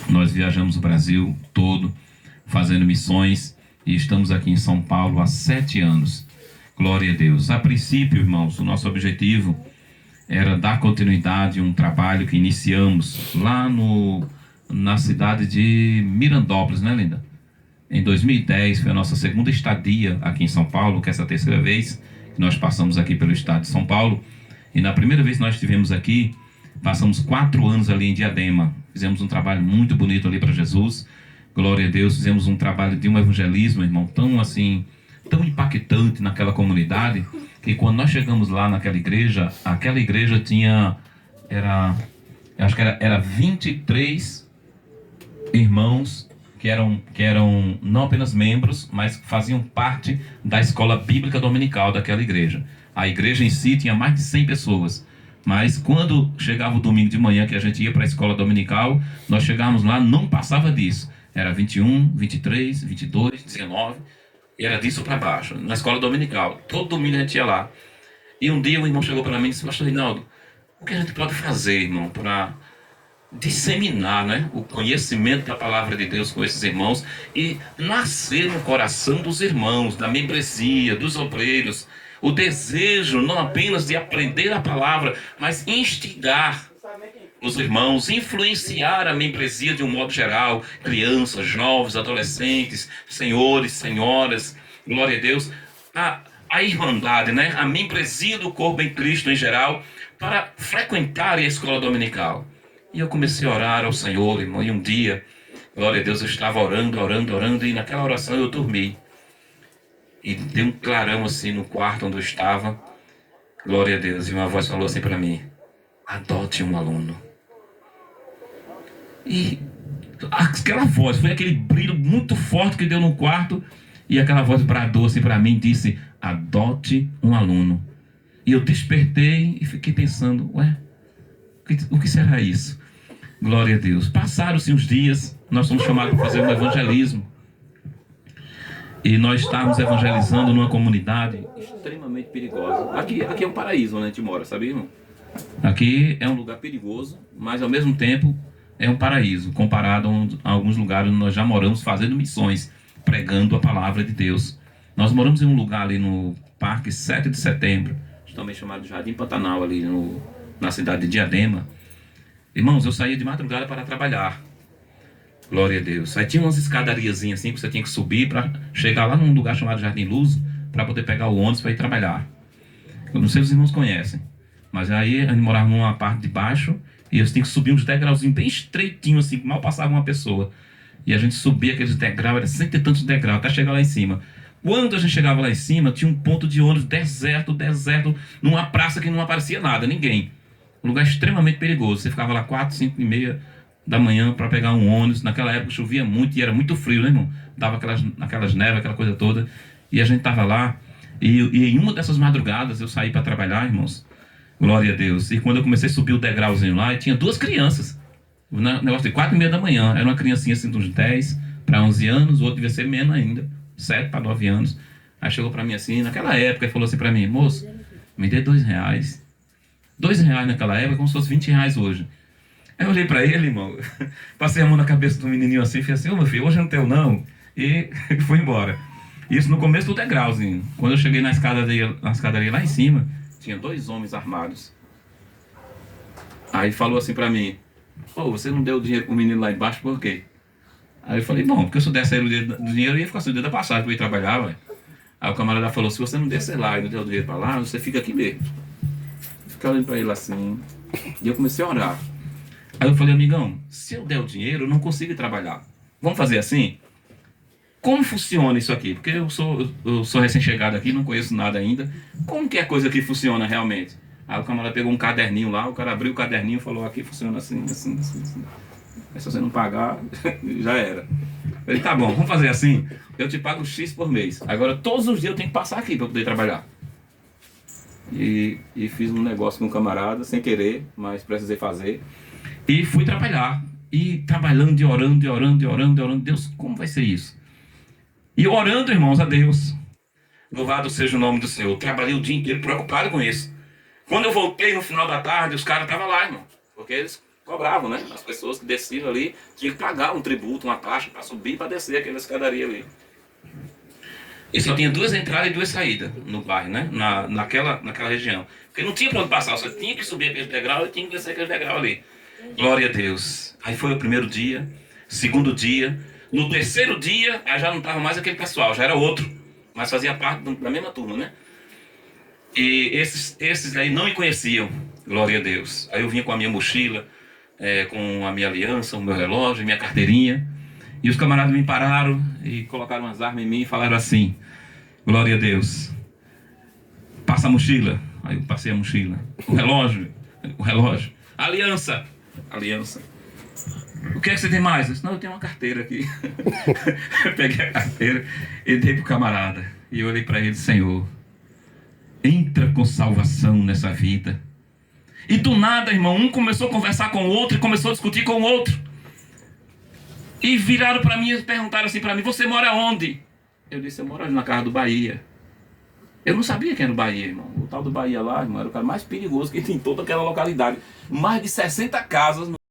Nós viajamos o Brasil todo, fazendo missões, e estamos aqui em São Paulo há 7 anos. Glória a Deus. A princípio, irmãos, o nosso objetivo era dar continuidade a um trabalho que iniciamos lá na cidade de Mirandópolis, né, Linda? Em 2010 foi a nossa segunda estadia aqui em São Paulo, que é essa terceira vez que nós passamos aqui pelo estado de São Paulo. E na primeira vez que nós estivemos aqui, passamos 4 anos ali em Diadema. Fizemos um trabalho muito bonito ali para Jesus. Glória a Deus. Fizemos um trabalho de um evangelismo, irmão, tão assim, tão impactante naquela comunidade, que quando nós chegamos lá naquela igreja, aquela igreja tinha, era 23 irmãos que eram não apenas membros, mas faziam parte da escola bíblica dominical daquela igreja. A igreja em si tinha mais de 100 pessoas. Mas quando chegava o domingo de manhã, que a gente ia para a escola dominical, nós chegávamos lá, não passava disso. Era 21, 23, 22, 19, e era disso para baixo, na escola dominical. Todo domingo a gente ia lá. E um dia o irmão chegou para mim e disse: Pastor Reinaldo, o que a gente pode fazer, irmão, para disseminar, né, o conhecimento da palavra de Deus com esses irmãos e nascer no coração dos irmãos, da membresia, dos obreiros, o desejo não apenas de aprender a palavra, mas instigar os irmãos, influenciar a membresia de um modo geral, crianças, jovens, adolescentes, senhores, senhoras, glória a Deus, a irmandade, né, a membresia do corpo em Cristo em geral, para frequentar a escola dominical. E eu comecei a orar ao Senhor, irmão, e um dia, glória a Deus, eu estava orando, e naquela oração eu dormi. E deu um clarão assim no quarto onde eu estava, glória a Deus, e uma voz falou assim para mim: adote um aluno. E aquela voz, foi aquele brilho muito forte que deu no quarto, e aquela voz bradou assim para mim e disse: adote um aluno. E eu despertei e fiquei pensando: ué, o que será isso? Glória a Deus. Passaram-se uns dias, nós fomos chamados para fazer um evangelismo. E nós estávamos evangelizando numa comunidade extremamente perigosa. Aqui é um paraíso onde a gente mora, sabia, irmão? Aqui é um lugar perigoso, mas ao mesmo tempo é um paraíso, comparado a alguns lugares onde nós já moramos fazendo missões, pregando a palavra de Deus. Nós moramos em um lugar ali no Parque 7 de Setembro, também chamado Jardim Pantanal, ali na cidade de Diadema. Irmãos, eu saía de madrugada para trabalhar. Glória a Deus. Aí tinha umas escadariazinhas assim que você tinha que subir para chegar lá num lugar chamado Jardim Luz, para poder pegar o ônibus para ir trabalhar. Eu não sei se os irmãos conhecem, mas aí a gente morava numa parte de baixo e eu tinha que subir uns degrauzinhos bem estreitinhos assim, que mal passava uma pessoa. E a gente subia aqueles degraus, era 100 e tantos degraus, até chegar lá em cima. Quando a gente chegava lá em cima, tinha um ponto de ônibus deserto, numa praça que não aparecia nada, ninguém. Um lugar extremamente perigoso. Você ficava lá 4, 5 e meia da manhã para pegar um ônibus. Naquela época chovia muito e era muito frio, né, irmão? Dava aquelas neves, aquela coisa toda. E a gente estava lá. E em uma dessas madrugadas eu saí para trabalhar, irmãos. Glória a Deus. E quando eu comecei a subir o degrauzinho lá, tinha 2 crianças. Um negócio de 4 e meia da manhã. Era uma criancinha assim de uns 10 para 11 anos. O outro devia ser menos ainda. 7 para 9 anos. Aí chegou para mim assim, naquela época, e falou assim para mim: moço, me dê R$2. R$2 naquela época, como se fosse R$20 hoje. Aí eu olhei para ele, irmão, passei a mão na cabeça do menininho assim, e falei assim: ô meu filho, hoje não teu não. E fui embora. Isso no começo do degrauzinho. Quando eu cheguei na escadaria lá em cima, tinha 2 homens armados. Aí falou assim para mim: ô, você não deu dinheiro pro menino lá embaixo por quê? Aí eu falei: bom, porque se eu desse aí o dinheiro, eu ia ficar sem o dinheiro da passagem para eu ir trabalhar, ué. Aí o camarada falou: se você não descer lá e não der o dinheiro para lá, você fica aqui mesmo. Fiquei olhando para ele assim, e eu comecei a orar. Aí eu falei: amigão, se eu der o dinheiro, eu não consigo ir trabalhar. Vamos fazer assim? Como funciona isso aqui? Porque eu sou recém-chegado aqui, não conheço nada ainda. Como que é a coisa que funciona realmente? Aí o camarada pegou um caderninho lá, o cara abriu o caderninho e falou: aqui funciona assim, assim, assim, assim. Aí se você não pagar, já era. Eu falei: tá bom, vamos fazer assim. Eu te pago X por mês. Agora todos os dias eu tenho que passar aqui para poder trabalhar. E fiz um negócio com um camarada, sem querer, mas precisei fazer. E fui trabalhar. E trabalhando, e orando. Deus, como vai ser isso? E orando, irmãos, a Deus. Louvado seja o nome do Senhor. Trabalhei o dia inteiro preocupado com isso. Quando eu voltei no final da tarde, os caras estavam lá, irmão. Porque eles cobravam, né? As pessoas que desciam ali tinham que pagar um tributo, uma taxa para subir e para descer aquela escadaria ali. E só tinha 2 entradas e 2 saídas no bairro, né? Naquela região. Porque não tinha para onde passar, você tinha que subir aquele degrau e tinha que descer aquele degrau ali. Glória a Deus. Aí foi o primeiro dia, segundo dia. No terceiro dia, aí já não estava mais aquele pessoal, já era outro. Mas fazia parte da mesma turma, né? E esses aí não me conheciam, glória a Deus. Aí eu vinha com a minha mochila, com a minha aliança, o meu relógio, minha carteirinha. E os camaradas me pararam e colocaram umas armas em mim e falaram assim: glória a Deus, passa a mochila. Aí eu passei a mochila. O relógio. Aliança. O que é que você tem mais? Eu disse: não, eu tenho uma carteira aqui. Eu peguei a carteira e dei pro camarada. E eu olhei para ele: Senhor, entra com salvação nessa vida. E do nada, irmão, um começou a conversar com o outro e começou a discutir com o outro. E viraram para mim e perguntaram assim para mim: você mora onde? Eu disse: eu moro ali na casa do Bahia. Eu não sabia quem era o Bahia, irmão. O tal do Bahia lá, irmão, era o cara mais perigoso que tem em toda aquela localidade. Mais de 60 casas.